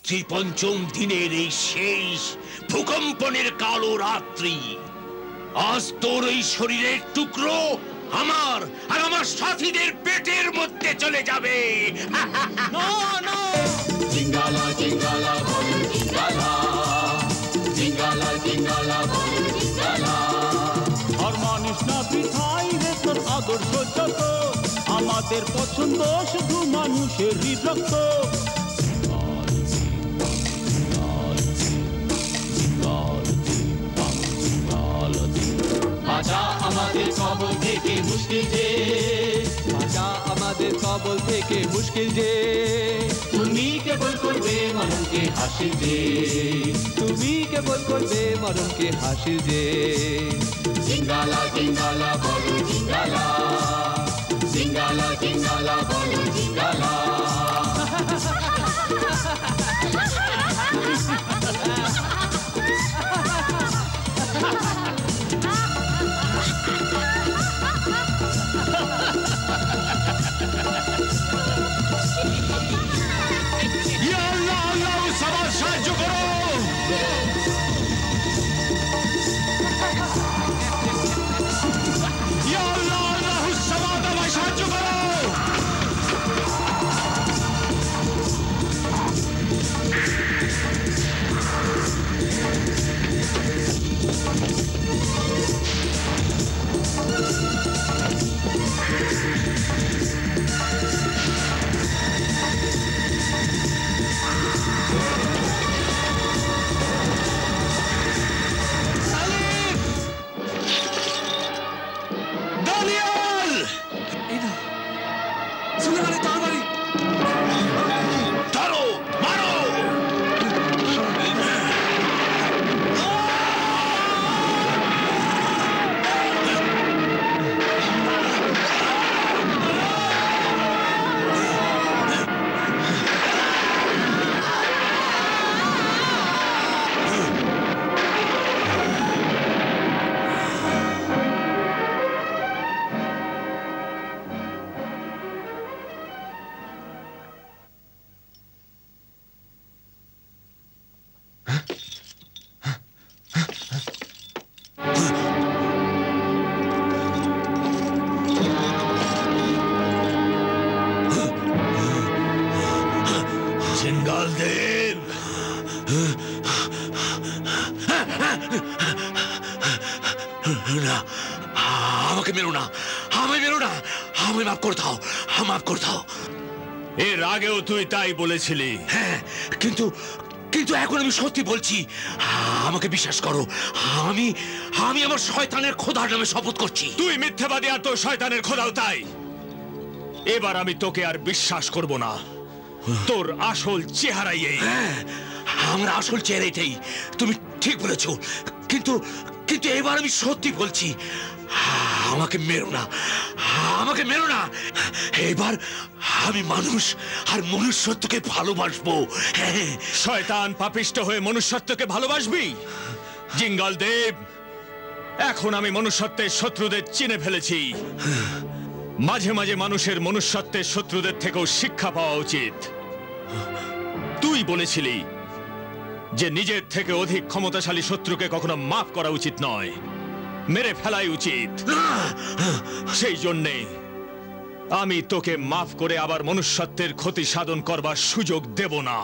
ত্রিপঞ্চম দিনের এই শেষ ভূকম্পনের কালো রাত্রি, আজ তোর এই শরীরের টুকরো আমার আর আমার সাথীদের পেটের মধ্যে চলে যাবে। জিঙ্গালা জিঙ্গালা বলো জিঙ্গালা, জিঙ্গালা জিঙ্গালা বলো জিঙ্গালা। আর মানিস না বৃথাই রে তোর আদর্শ যত, আমাদের পছন্দ শুধু মানুষের হৃদরক্ত। বাঁচা আমাদের কবল থেকে মুশকিল যে, বাঁচা আমাদের কবল থেকে মুশকিল যে। তুমি কেবল করবে মরণকে হাসিল যে, তুমি কেবল করবে মরণকে হাসিল যে। জিঙ্গালা জিঙ্গালা বলো জিঙ্গালা, জিঙ্গালা জিঙ্গালা বলো জিঙ্গালা। সাহায্য করো। সাহায্য করো। না, আমাকে মেরো না, আমায় মেরো না, আমায় মাফ করে দাও, মাফ করে দাও। এর আগেও তুই তাই বলেছিলি। হ্যাঁ, কিন্তু কিন্তু এখন আমি সত্যি বলছি, আমাকে বিশ্বাস করো। আমি আমি আমার শয়তানের খোদার নামে শপথ করছি। তুই মিথ্যাবাদী আর তোর শয়তানের খোদাও তাই। এবার আমি তোকে আর বিশ্বাস করব না। তোর আসল চেহারাই এই। হ্যাঁ, আমার আসল চেহারাটাই। তুমি ঠিক বলেছো, কিন্তু কিন্তু এবার আমি সত্যি বলছি, আমাকে মেরো না, আমাকে মেরো না। এবার আমি মানুষ আর মনুষ্যত্বকে ভালোবাসবো। শয়তান পাপিষ্ট হয়ে মনুষ্যত্বকে ভালোবাসবি? জিঙ্গাল দেব, এখন আমি মনুষ্যত্বের শত্রুদের চিনে ফেলেছি। মাঝে মাঝে মানুষের মনুষ্যত্বের শত্রুদের থেকেও শিক্ষা পাওয়া উচিত। তুই বলেছিলি যে নিজের থেকে অধিক ক্ষমতাশালী শত্রুকে কখনো মাফ করা উচিত নয়, মেরে ফেলাই উচিত। সেই জন্যে আমি তোকে মাফ করে আবার মনুষ্যত্বের ক্ষতি সাধন করবার সুযোগ দেব না।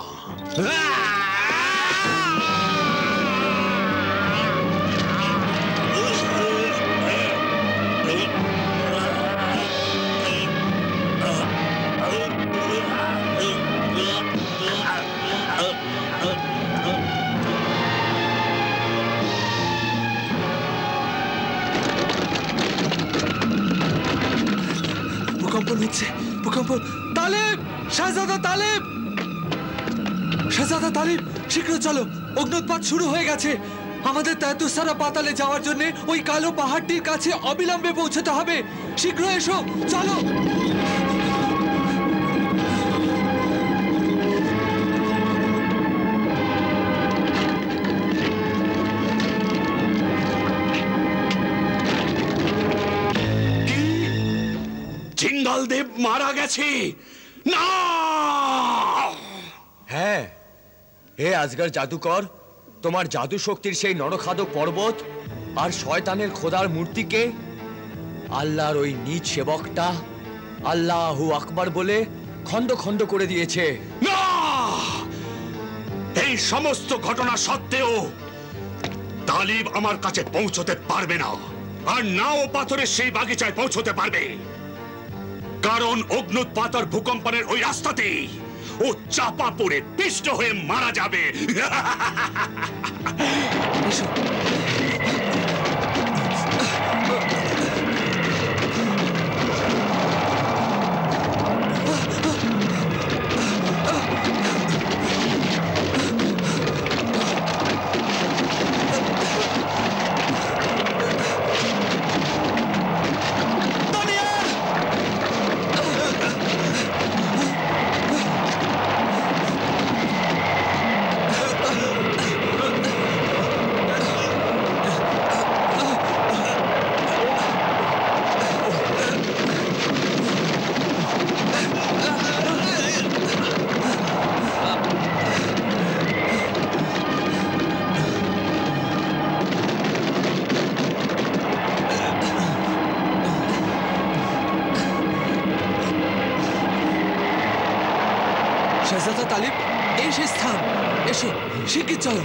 ভূকম্প। তালিব, শাহজাদা তালিব, শাহজাদা তালিব, শীঘ্র চলো, অগ্নুৎপাত শুরু হয়ে গেছে। আমাদের তায়তুসারা পাতালে যাওয়ার জন্য ওই কালো পাহাড়টির কাছে অবিলম্বে পৌঁছতে হবে। শীঘ্র এসো, চলো। জিঙ্গাল দেব মারা গেছে? না! হ্যাঁ, হে আজগর জাদুকর, তোমার জাদু শক্তির সেই নরখাদক পর্বত আর শয়তানের খোদার মূর্তিকে আল্লাহর ওই নিজ সেবকটা আল্লাহু আকবার বলে খণ্ড খণ্ড করে দিয়েছে। না, এই সমস্ত ঘটনা সত্ত্বেও তালিব আমার কাছে পৌঁছতে পারবে না, আর নাও পাথরের সেই বাগিচায় পৌঁছতে পারবে, কারণ অগ্নুৎপাত আর ভূকম্পনের ওই রাস্তাতেই ও চাপা পড়ে পিষ্ট হয়ে মারা যাবে। শাহজাদা তালিব, এই সেই স্থান। এসো, শিগগির চলো।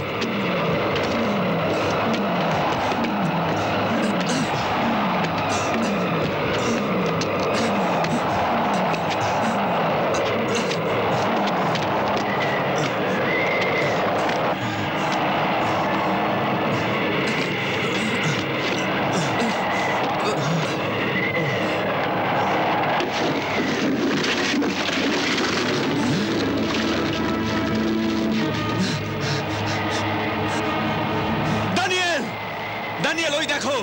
দানিয়েল, ওই দেখো,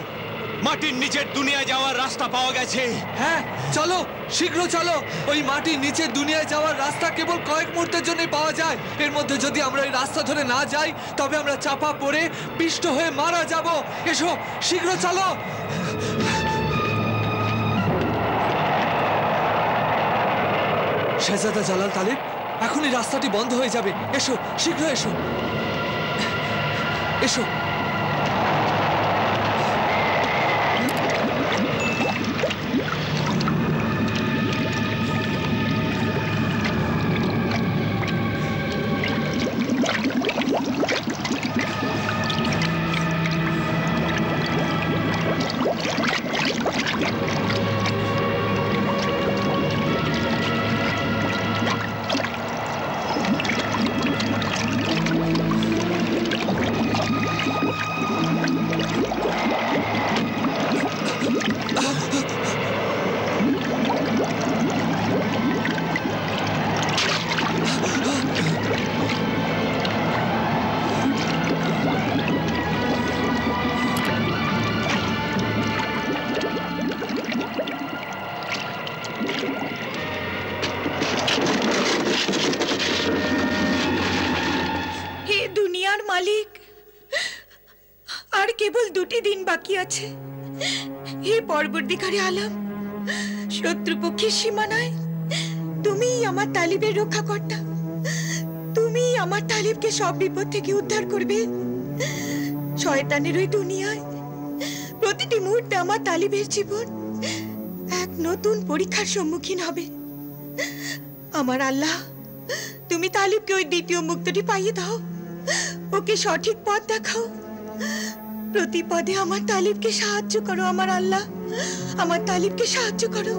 মাটির নিচের দুনিয়ায় যাওয়ার রাস্তা পাওয়া গেছে। হ্যাঁ, চলো, শীঘ্র চলো। ওই মাটির নিচে দুনিয়ায় যাওয়ার রাস্তা কেবল কয়েক মুহূর্তের জন্যই পাওয়া যায়। এর মধ্যে যদি আমরা এই রাস্তা ধরে না যাই, তবে আমরা চাপা পড়ে পিষ্ট হয়ে মারা যাব। এসো, শীঘ্র চলো। শাহজাদা জালাল তালিব, এখনই রাস্তাটি বন্ধ হয়ে যাবে। এসো, শীঘ্র এসো। এসো। মালিক, আর কেবল 2টি দিন বাকি আছে। হে পরবর্তীকারী আলম, শত্রুপক্ষের সীমানায় তুমিই আমার তালিবের রক্ষাকর্তা। তুমি আমার তালিবকে সব বিপদ থেকে উদ্ধার করবে। শয়তানের ওই দুনিয়ায় প্রতিটি মুহূর্তে আমার তালিবের জীবন এক নতুন পরীক্ষার সম্মুখীন হবে। আমার আল্লাহ, তুমি তালিবকে ওই দ্বিতীয় মুক্তটি পাইয়ে দাও। ওকে সঠিক পথ দেখাও। প্রতি পদে আমার তালিবকে সাহায্য করো। আমার আল্লাহ, আমার তালিবকে সাহায্য করো।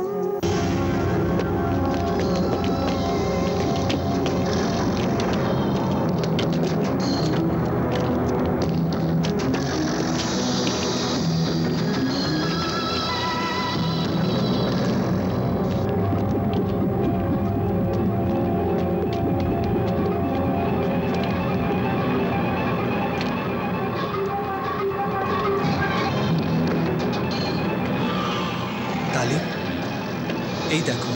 এই দেখো,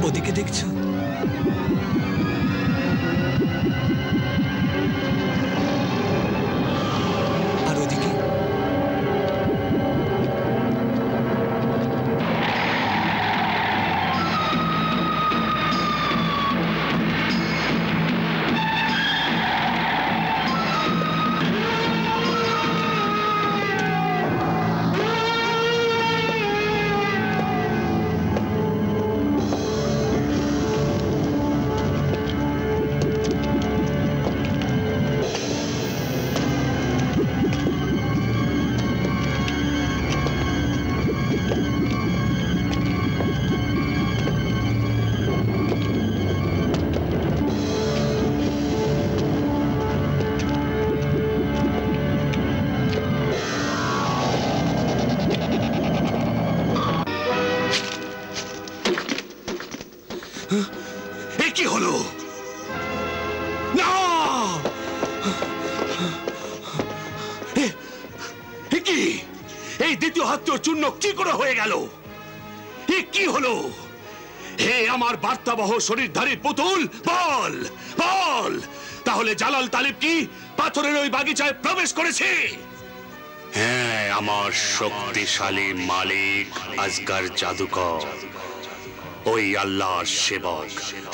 ওদিকে দেখছো? আর ওদিকে এ কি হলো? না, এ কি? এই দ্বিতীয় হাত তোর চূর্ণ কি করে হয়ে গেল? এ কি হলো? হে আমার বার্তাবহ শরীরধারী পুতুল, বল বল, তাহলে জালাল তালিব কি পাথরের ওই বাগিচায় প্রবেশ করেছে? হ্যাঁ, আমার শক্তিশালী মালিক আজগার জাদুকর, ওই আল্লাহর সেবক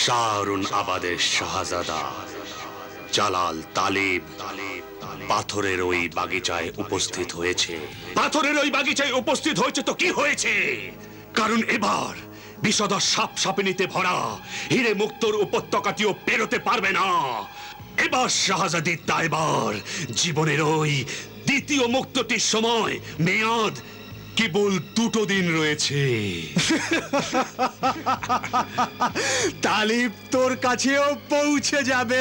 শাহরুন আবাদের শাহজাদা জালাল তালিব পাথরের ওই বাগিচায় উপস্থিত হয়েছে। পাথরের ওই বাগিচায় উপস্থিত হয়েছে তো কি হয়েছে? কারণ এবার বিষধর সাপ সাপিনীতে ভরা হিরে মুক্তোর উপত্যকাটিও পেরোতে পারবে না। এবার শাহজাদি তাইবার জীবনের ওই দ্বিতীয় মুক্তটির সময় মেয়াদ কেবল 2 দিন রয়েছে। তালিব তোর কাছেও পৌঁছে যাবে।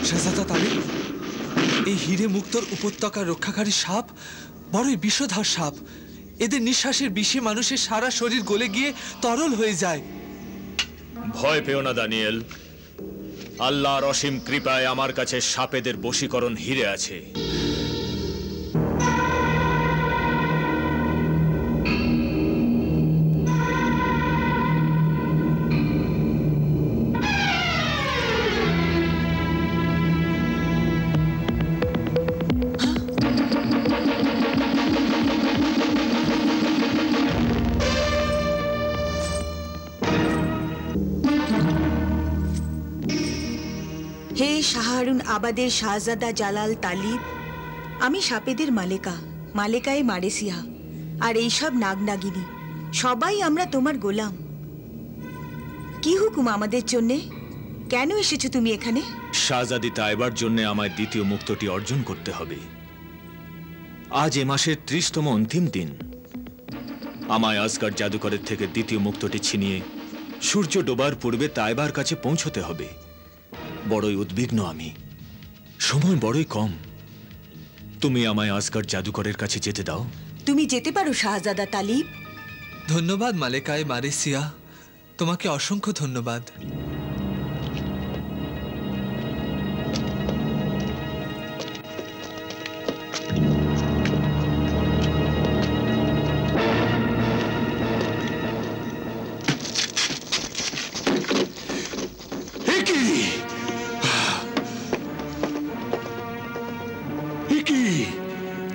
শাহজাদা তালিব, এই হিরে মুক্তোর উপত্যকার রক্ষাকারী সাপ বড়ই বিষধর সাপ। এদের নিঃশ্বাসের বিষে মানুষের সারা শরীর গলে গিয়ে তরল হয়ে যায়। ভয় পেও না দানিয়েল, আল্লাহর অসীম কৃপায় আমার কাছে সাপেদের বশীকরণ হিরে আছে। হে শাহরুন আবাদের শাহজাদা জালাল তালিব, আমি সাপেদের মালেকায়ে মারেসিয়া আর এইসব নাগনাগিনী সবাই আমরা তোমার গোলাম। কি হুকুম আমাদের জন্যে? কেন এসেছো তুমি এখানে? শাহজাদি তাইবার জন্য আমায় দ্বিতীয় মুক্তটি অর্জন করতে হবে। আজ এ মাসের 30তম অন্তিম দিন। আমায় আসগার জাদুকরের থেকে দ্বিতীয় মুক্তটি ছিনিয়ে সূর্য ডোবার পূর্বে তাইবার কাছে পৌঁছতে হবে। বড়ই উদ্বিগ্ন আমি, সময় বড়ই কম। তুমি আমায় আসগার জাদুকরের কাছে যেতে দাও। তুমি যেতে পারো শাহজাদা তালিব। ধন্যবাদ মালেকায়ে মারেসিয়া, তোমাকে অসংখ্য ধন্যবাদ।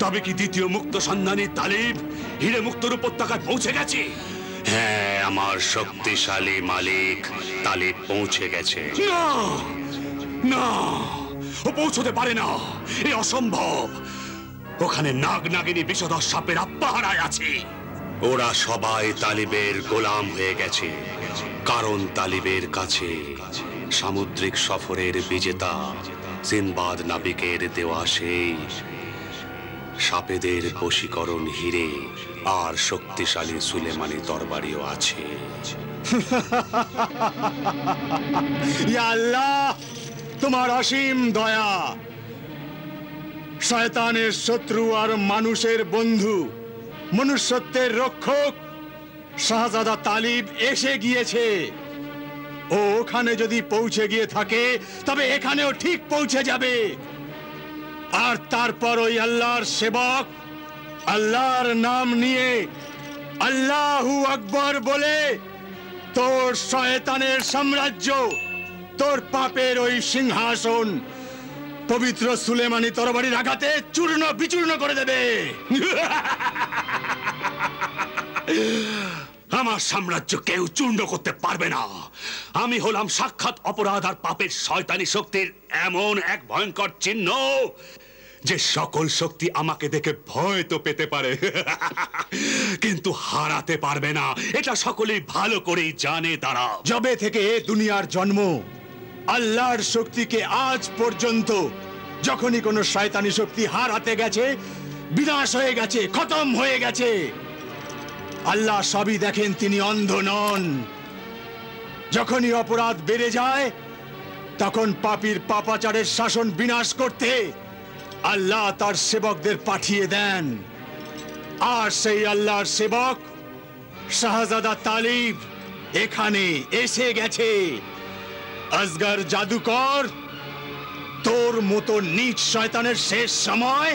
তবে কি দ্বিতীয় মুক্ত সন্ধানী তালিব হিরে মুক্তর উপত্যকায় পৌঁছে গেছে? হ্যাঁ, আমার শক্তিশালী মালিক তালিব পৌঁছে গেছে। না না, ও পৌঁছতে পারে না, এ অসম্ভব। ওখানে নাগ নাগিনী বিষধর সাপের আপ্পাহারায় আছে। ওরা সবাই তালিবের গোলাম হয়ে গেছে, কারণ তালিবের কাছে সামুদ্রিক সফরের বিজেতা সিনবাদ নাবিকের দেওয়া সেই সাপেদের বশীকরণ হিরে আর শক্তিশালী সুলেমানি তরবারিও আছে। ইয়া আল্লাহ, তোমার অসীম দয়া। শয়তানের শত্রু আর মানুষের বন্ধু, মনুষ্যত্বের রক্ষক শাহজাদা তালিব এসে গিয়েছে। ও ওখানে যদি পৌঁছে গিয়ে থাকে তবে এখানেও ঠিক পৌঁছে যাবে। আর তারপর ওই আল্লাহর সেবক আল্লাহর নাম নিয়ে আল্লাহু আকবার বলে তোর শয়তানের সাম্রাজ্য, তোর পাপের ওই সিংহাসন পবিত্র সুলেমানি তরবারির আঘাতে চূর্ণ বিচূর্ণ করে দেবে। আমার সাম্রাজ্য কেউ চূর্ণ করতে পারবে না। আমি হলাম সাক্ষাৎ অপরাধ আর পাপের শয়তানি শক্তির এমন এক ভয়ঙ্কর চিহ্ন যে সকল শক্তি আমাকে দেখে ভয় তো পেতে পারে, কিন্তু হারাতে পারবে না, এটা সকলেই ভালো করেই জানে। তারা যবে থেকে দুনিয়ার জন্ম, আল্লাহর শক্তিকে আজ পর্যন্ত যখনই কোনো শয়তানি শক্তি হারাতে গেছে, বিনাশ হয়ে গেছে, খতম হয়ে গেছে। আল্লাহ সবই দেখেন, তিনি অন্ধ নন। যখনই অপরাধ বেড়ে যায়, তখন পাপীর পাপাচারের শাসন বিনাশ করতে আল্লাহ তার সেবকদের পাঠিয়ে দেন। আর সেই আল্লাহর সেবক শাহজাদা তালিব এখানে এসে গেছে। আসগর জাদুকর, তোর মতো নীচ শয়তানের শেষ সময়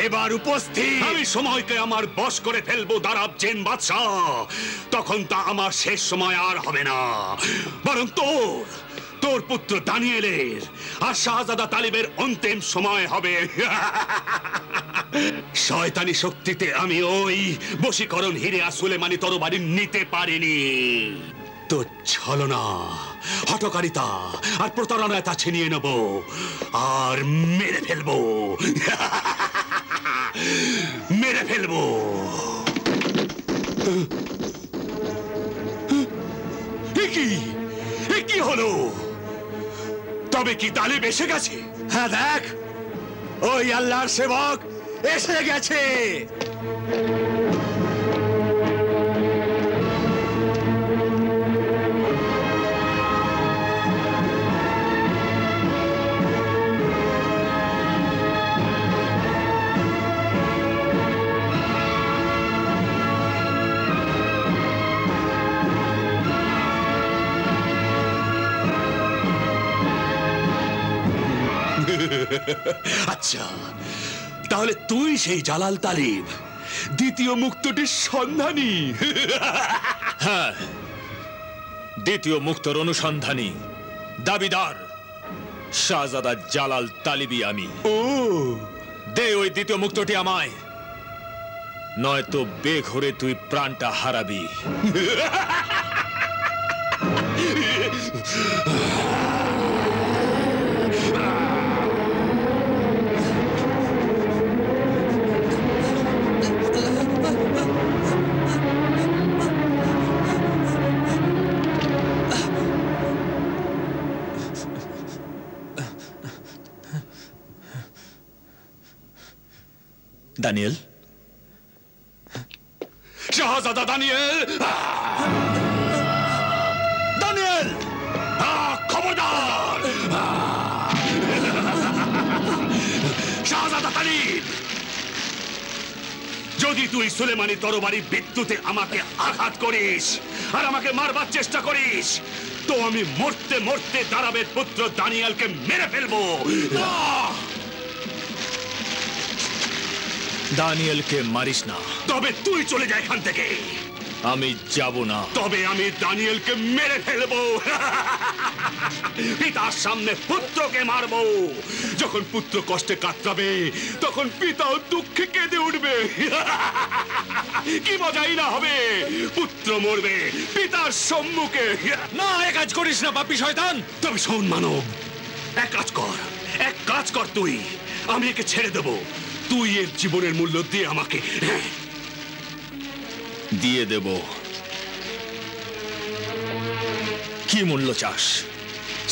এবার উপস্থিত। আমি সময়কে আমার বশ করে ফেলবো দারাব জিন বাদশা। তখন তা আমার শেষ সময় আর হবে না, বরং তোর পুত্র দানিয়েলের আর শাহজাদা তালিবের অন্তিম সময় হবে। শয়তানি শক্তিতে আমি ওই বশীকরণ হিরে আর সুলেমানি তরবারি নিতে পারিনি। তো ছলনা, হঠকারিতা আর প্রতারণায় তা ছিনিয়ে নেব আর মেরে ফেলবো। মেরে ফেলবো। কি হলো? তবে কি তালিব এসে গেছে? হ্যাঁ, দেখ, ওই আল্লাহর সেবক এসে গেছে। আচ্ছা, তাহলে তুই সেই জালাল তালিব, দ্বিতীয় মুক্তটির সন্ধানী। হ্যাঁ, দ্বিতীয় মুক্তর অনুসন্ধানী, দাবিদার শাহজাদা জালাল তালিবি আমি। ও, দে ওই দ্বিতীয় মুক্তটি আমায়, নয়তো বেঘরে তুই প্রাণটা হারাবি। দানিয়েল, শাহজাদা দানিয়েল, দানিয়েল, খবরদার! শাহজাদা তালিব, যদি তুই সুলেমানি তরবারি বিদ্যুতে আমাকে আঘাত করিস আর আমাকে মারবার চেষ্টা করিস, তো আমি মরতে মরতে দারাবের পুত্র দানিয়েলকে মেরে ফেলবো। দানিয়েলকে মারিস না। তবে তুই চলে যা এখান থেকে। আমি যাব না। তবে আমি দানিয়েলকে মেরে ফেলবো। পিতার সামনে পুত্রকে মারবো। যখন পুত্র কষ্টে কাতরাবে, তখন পিতাও দুঃখে কেঁদে উঠবে। কি মজাই না হবে! পুত্র মরবে পিতার সম্মুখে। না, এ কাজ করিস না পাপী শয়তান। তবে শোন মানব, এক কাজ কর তুই। আমি একে ছেড়ে দেবো। তুই এর জীবনের মূল্য দিয়ে আমাকে। দিয়ে দেব। কি মূল্য চাস?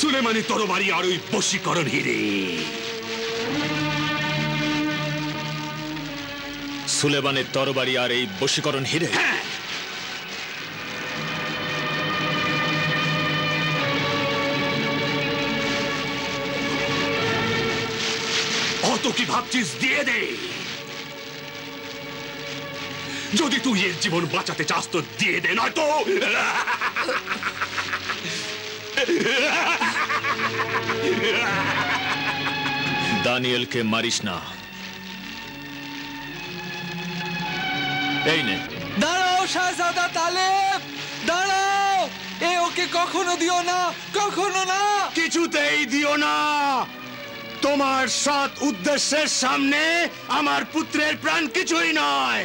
সুলেমানি তরবারি আর ওই বশীকরণ হিরে। সুলেমানের তরবারি আর এই বশীকরণ হিরে? হ্যাঁ। অত কি ভাবছিস? দিয়ে দে। যদি তুই এর জীবন বাঁচাতে চাস তো দিয়ে দে, নয়তো দানিয়েলকে মারিস না। এই নে। দাঁড়াও শাহজাদা তালেব, দাঁড়াও। ওকে কখনো দিও না, কখনো না। কিছুতেই দিও না। তোমার সৎ উদ্দেশ্যের সামনে আমার পুত্রের প্রাণ কিছুই নয়।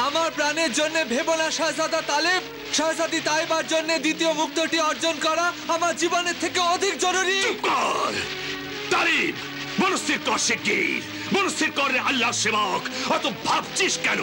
আমার প্রাণের জন্য ভেবো না শাহজাদা তালেব। শাহজাদি তাইবার জন্য দ্বিতীয় মুক্তটি অর্জন করা আমার জীবনের থেকে অধিক জরুরি। চুপ কর তালিব। মনস্থির কর শিগগির, মনস্থির কর রে আল্লাহর সেবক। অত ভাবছিস কেন?